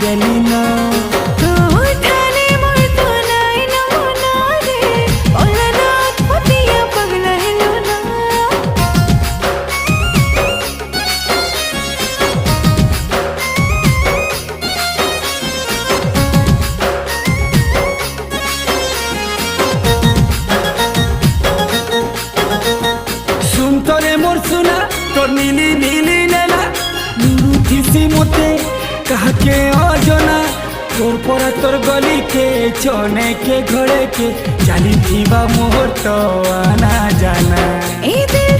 देली ना तो ठाने मोर तो नाई नमूना रे ओलनाथ पतिया पगला हिलो ना सुन तोरे मोर सुना तोर नीली नीली नैना लुरुथिसी मोते कहा के अजना तोर पर तोर गली के चने के घड़े के चाली थीबा मोहर तो आना जाना ए दिल